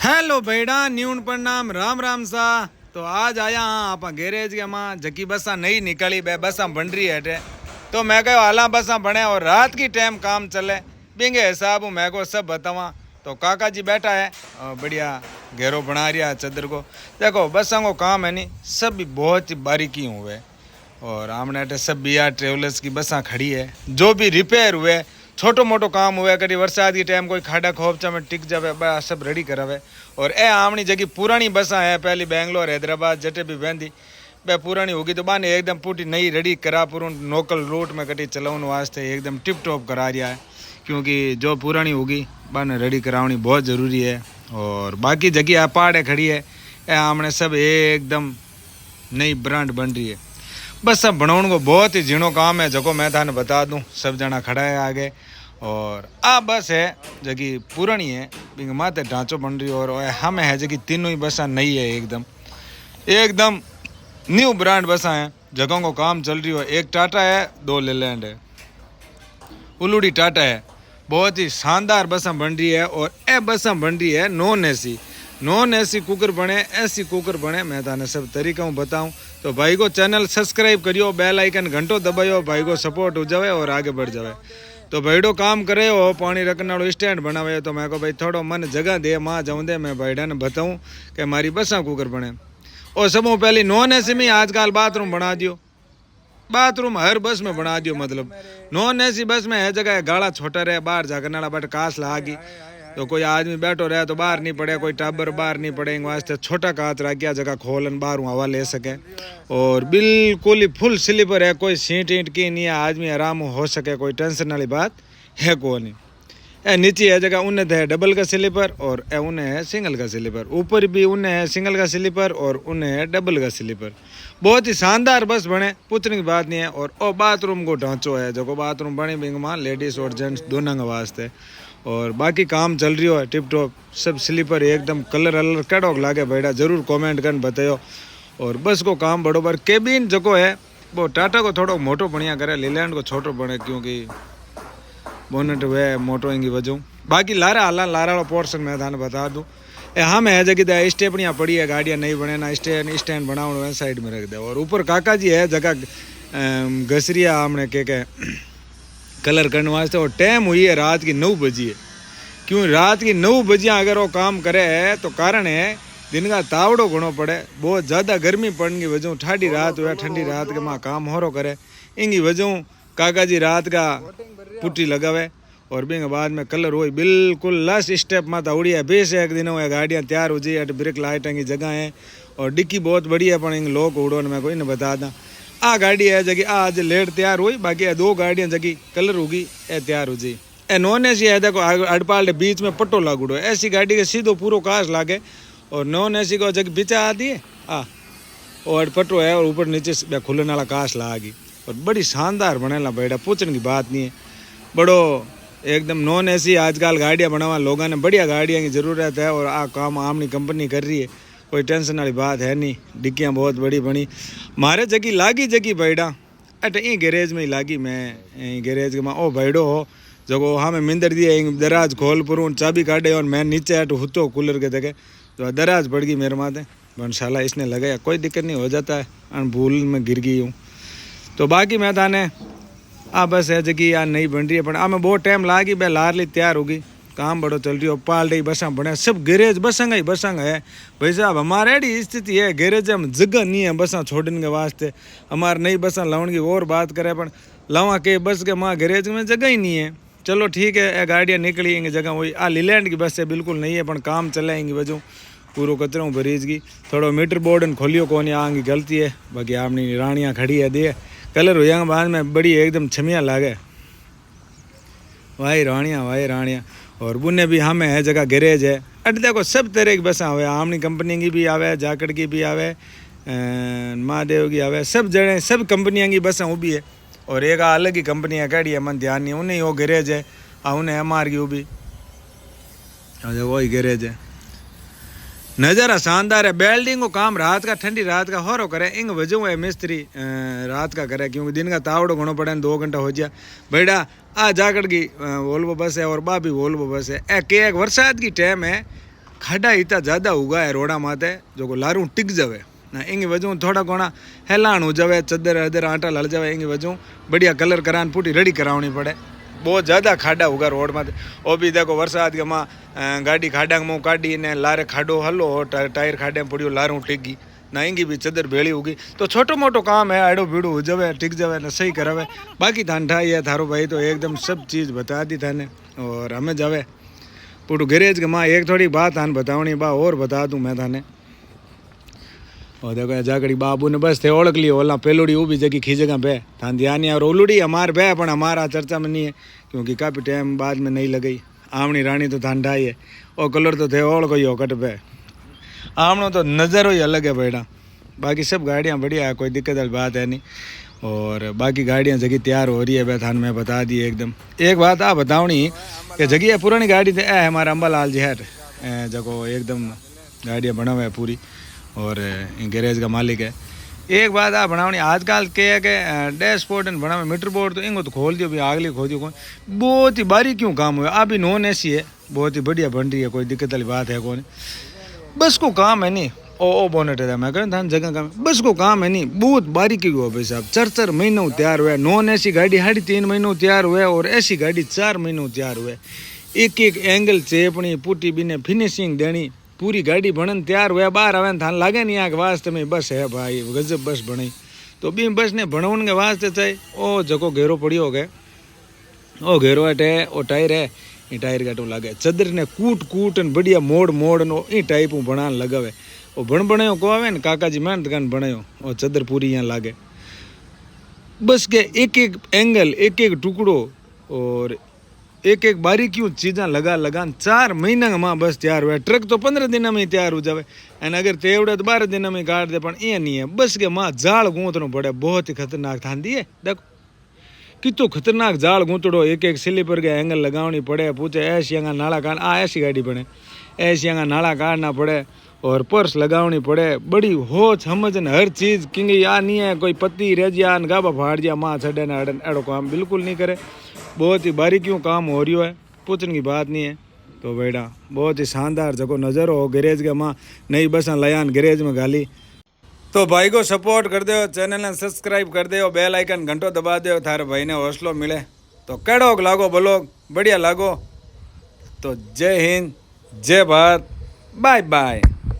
Hello बेड़ा न्यून प्रणाम राम राम सा। तो आज आया हाँ आप गैरेज के माँ जकी बसा नहीं निकली बे बसा बन रही है टे। तो मैं कहो आला बसा बने और रात की टाइम काम चले बिंगे हिसाब मैं को सब बतावा। तो काका जी बैठा है और बढ़िया घेरो बना रिया है चदर को। देखो बसा को काम है नहीं सब भी बहुत ही बारीकी हुए और आमने अटे सब बी आर ट्रेवलर्स की बसा खड़ी है। जो भी रिपेयर हुए छोटो मोटो काम हुए कभी वरसाद की टाइम कोई खाड़ा खोपचा में टिक जावे बस सब रेडी करावे। और ए आमनी जगह पुरानी बसा है पहली बेंगलोर हैदराबाद जटे भी बहती बे पुरानी होगी तो बाने एकदम पूरी नई रेडी करा पूरा लोकल रूट में कटी चलाने वास्ते एकदम टिप टॉप करा रिया है। क्योंकि जो पुरानी होगी बाने रेडी करानी बहुत ज़रूरी है। और बाकी जगह पहाड़े खड़ी है ए आमने सब एकदम नई ब्रांड बन रही है। बस सब बनाने को बहुत ही झीणो काम है जो मैं थाने बता दूं सब जना खड़ा है आगे। और आ बस है जगह पुरानी है बिंग माते ढांचो बन रही है और हमें है जगह तीनों ही बसा नई है एकदम एकदम न्यू ब्रांड बसा है जगहों को काम चल रही हो। एक टाटा है दो लेलैंड है उलूडी टाटा है बहुत ही शानदार बसा बन रही है। और ए बसा बन रही है नॉन एसी कुकर बने ऐसी कुकर बने मैं थाने सब तरीका हूँ बताऊँ। तो भाई को चैनल सब्सक्राइब करियो बेल आइकन घंटो दबायो भाई को सपोर्ट हो जाए और आगे बढ़ जाए। तो भाईडो काम करे हो पानी रखने वालों स्टैंड बनावे तो मैं को भाई थोड़ो मन जगह दे माँ जाऊँ दे मैं भाईडा ने बताऊँ कि हमारी बसा कुकर बने। और सबों पहली नॉन एसी में आजकल बाथरूम बना दियो बाथरूम हर बस में बना दियो मतलब नॉन एसी बस में है जगह गाड़ा छोटा रहे बाहर जाकर नाला बट कास लागी तो कोई आदमी बैठो रहे तो बाहर नहीं पड़े कोई टाबर बाहर नहीं पड़े वास्ते छोटा कांच रख गया जगह खोलन बाहर हवा ले सके। और बिल्कुल ही फुल स्लीपर है कोई सीट ईंट की नहीं है आदमी आराम हो सके कोई टेंशन वाली बात है को नहीं। ए नीचे है जगह उन्हें है डबल का स्लीपर और उन्हें है सिंगल का स्लीपर ऊपर भी उन्हें है सिंगल का स्लीपर और उन्हें है डबल का स्लीपर। बहुत ही शानदार बस बने पूछने की बात नहीं है। और बाथरूम को ढांचो है जो बाथरूम बने बिंग माँ लेडीज़ और जेंट्स दोनों के वास्ते। और बाकी काम चल रही हो टिप टॉप सब स्लीपर एकदम कलर अलर कड़ोक लागे बैठा जरूर कमेंट कर बतायो। और बस को काम बरोबर केबिन जो है वो टाटा को थोड़ा मोटो बढ़िया करे लेलैंड को छोटो बने क्योंकि बोनेट वे मोटो इंगी वजह बाकी लारा हाल लारा वाला पोर्सन मैं थाने बता दूँ। हाँ मैं है जगह स्टेपनियाँ पड़ी है गाड़ियाँ नहीं बने ना स्टैंड बनाओ साइड में रख दे। और ऊपर काका जी है जगह घसरिया हमने के कलर करने वास्ते। और टाइम हुई है रात की 9 बजे है क्यों रात की 9 बजे अगर वो काम करे है तो कारण है दिन का तावड़ो घणो पड़े बहुत ज़्यादा गर्मी पड़ने की वजह ठाडी रात हुआ ठंडी रात के माँ काम हो करे इंगी वजह काका जी रात का पुट्टी लगावे। और बिंग बाद में कलर हो बिल्कुल लास्ट स्टेप में दौड़ी है 20 एक दिन हुए गाड़ियाँ तैयार हो जाए ब्रेक लाइट की जगह है और डिक्की बहुत बढ़िया पर इंग लोग उड़ो मैं कोई नहीं बता दा आ गाड़ी है जगह आज लेट तैयार हुई बाकी 2 गाड़ियाँ जगह कलर होगी ए तैयार हो जाए। ए नॉन एसी है देखो अड़पाल बीच में पट्टो लागूडो ऐसी गाड़ी के सीधो पूरा काश लागे और नॉन एसी को जगह पीछा आती है और पट्टो है और ऊपर नीचे खुलने वाला काश लागी और बड़ी शानदार बनेला बैठा पूछने की बात नहीं है बड़ो एकदम नॉन एसी आजकल गाड़ियाँ बनावा लोगों ने बढ़िया गाड़ियाँ की ज़रूरत है। और आ काम आमनी कंपनी कर रही है कोई टेंशन वाली बात है नहीं डिक्कियाँ बहुत बड़ी बनी मारे जगह लागी जगह बैठा अट ई गैरेज में ही लागी मैं गैरेज के माँ ओ बैठो हो जगो हाँ मैं मिंदर दिए दराज खोल पुरूँ चाबी काटे और मैं नीचे अट हुतो कूलर के देखे तो दराज पड़ गई मेरे माथे बनशाला इसने लगाया कोई दिक्कत नहीं हो जाता है अन भूल में गिर गई हूँ। तो बाकी मैं थाने बस है जगह यार नहीं बन रही है पर मैं बहुत टाइम लागी बे लार ली तैयार होगी काम बड़ो चल रही हो पाल रही बसा बने सब गैरेज बसंग ही बसंग है भाई साहब हमारे ऐसी स्थिति है गैरेज में जगह नहीं है बसा छोड़ने के वास्ते हमारे नई बसा लाने की और बात करे पर लावा के बस के माँ गैरेज में जगह ही नहीं है। चलो ठीक है गाड़ियाँ निकली जगह वही लीलैंड की बस है बिल्कुल नहीं है पर काम चलाएंगी वजह पूरा कचरा भरीज की थोड़ा मीटर बोर्ड खोलियो कौन आगे गलती है बाकी आपनी रानियाँ खड़ी है दिए कलर हो बाद में बड़ी एकदम छमिया लागे भाई रानियाँ। और बुने भी हमें है जगह गैरेज है अट देखो सब तरह की बसा आवे आमनी कंपनी की भी आवे जाकड़ की भी आवे महादेव की आवे सब जगह सब कंपनियाँ की बसा वो भी है। और एक अलग ही कंपनियाँ कड़ी है मन ध्यान नहीं उन्हें वो गैरेज है उन्हें एम आर की वो भी वही गैरेज है। नज़ारा शानदार है बेल्डिंग को काम रात का ठंडी रात का हो करे इंग वजह है मिस्त्री रात का करे क्योंकि दिन का तावड़ो घणो पड़े 2 घंटा हो जाए बेटा आ जाकड़ की वोल्वो बस है और बाबी वोल्वो बस है एक बरसात की टाइम है खाडा इतना ज़्यादा हुआ है रोड़ा माते जो को लारू टिक जावे ना इंगी वजह थोड़ा घणा हेलाण हो जावे चद्दर अदर आटा लड़ जावे इंगी वजह बढ़िया कलर करान पूरी रेडी करावनी पड़े। बहुत ज़्यादा खाडा होगा रोड में। वो भी देखो वरसाद के माँ गाड़ी खाडा में मुँह काढ़ी ने लारे खाडो हलो टायर खाडे में पड़ियो लारू टिकी ना इंगी भी चदर भेड़ी होगी। तो छोटो मोटो काम है आड़ो भीड़ो हो जावे टिक जावे ना सही करावे। बाकी थान ठाई है थारो भाई तो एकदम सब चीज़ बता दी थाने और हमें जावे पूटू गैरेज के माँ एक थोड़ी बात थान बतावनी बा और बता दूँ मैं थाने। और देखो जाकड़ी बाबू ने बस थे ओळख लियो ओला पेलोड़ी वो भी जगह खी जगह पे थान ध्यान नहीं और ओलूड़ी हमार पे पण हमारा चर्चा में नहीं है क्योंकि काफ़ी टाइम बाद में नहीं लगई। आमनी रानी तो थान ढाई है और कलर तो थे ओळख ही कट पे आमनो तो नज़र ही अलग है बेटा। बाकी सब गाड़ियाँ बढ़िया है कोई दिक्कत वाली बात है नहीं। और बाकी गाड़ियाँ जगह तैयार हो रही है भाई थान मैं बता दी एकदम। एक बात आप बतावनी कि जगह पुरानी गाड़ी थे हमारा अम्बालाल जी है जगो एकदम गाड़ियाँ बना हुआ है पूरी और गैरेज का मालिक है। एक बात आप बनावनी आजकल के है कि डैशबोर्ड बना मीटर बोर्ड तो इनको तो खोल दियो भी आगली खोल दियो कौन बहुत ही बारीक क्यों काम हुआ अभी नॉन एसी है बहुत ही बढ़िया बन रही है कोई दिक्कत वाली बात है कौन। बस को काम है नहीं ओ बोनेट है मैं कहूँ थान जगह काम बस को काम है नहीं बहुत बारीकी हुआ भाई साहब 4 महीनों तैयार हुआ। नॉन एसी गाड़ी 3.5 महीनों तैयार हुआ और ऐसी गाड़ी 4 महीनों तैयार हुआ। एक एंगल चेपनी पुटी भी ने फिनिशिंग देनी पूरी गाड़ी बनन तैयार हुआ बाहर आवे थान लागे नहीं आग वास्ते में बस है भाई गजब बस बनी। तो बी बस ने बनवन के वास्ते चाहे ओ जको घेरो पड़ियो गए ओ घेरो है ओ टायर है ये टायर काटू लागे चदर ने कूट बढ़िया मोड़ नो ई टाइप बनान लगावे ओ बनायो को आवे ने काका जी मेहनत कर बनायो और चदर पूरी यहाँ लागे बस के एक एंगल एक टुकड़ो और एक बारीकियों चीज़ा लगा 4 महीना में बस तैयार हुआ। ट्रक तो 15 दिन में तैयार हो जाए एंड अगर तेवड़े तो 12 दिन में काट दे पर ये नहीं है बस के माँ जाल गूंथनो पड़े बहुत ही खतरनाक थान दी है। देखो कितो खतरनाक जाल गूंथड़ो एक स्लीपर के एंगल लगावनी पड़े पूछे ऐसी नाला काट ऐसी गाड़ी बने ऐसी नाला काटना पड़े और पर्स लगावनी पड़े बड़ी हो समझन हर चीज़ क्योंकि आ नहीं है कोई पत्ती रह जा गाबा फाड़ जा माँ छड़े ना एड़ो काम बिल्कुल नहीं करे। बहुत ही बारीकियों काम हो रही है पूछने की बात नहीं है। तो बेटा बहुत ही शानदार जगह नज़र हो गैरेज के माँ नई बसा लयान गैरेज में गाली। तो भाई को सपोर्ट कर दो चैनल ने सब्सक्राइब कर दो बेल आइकन घंटो दबा दो थारे भाई ने हौसलो मिले तो कड़ोक लागो ब्लॉग बढ़िया लागो। तो जय हिंद जय भारत बाय बाय।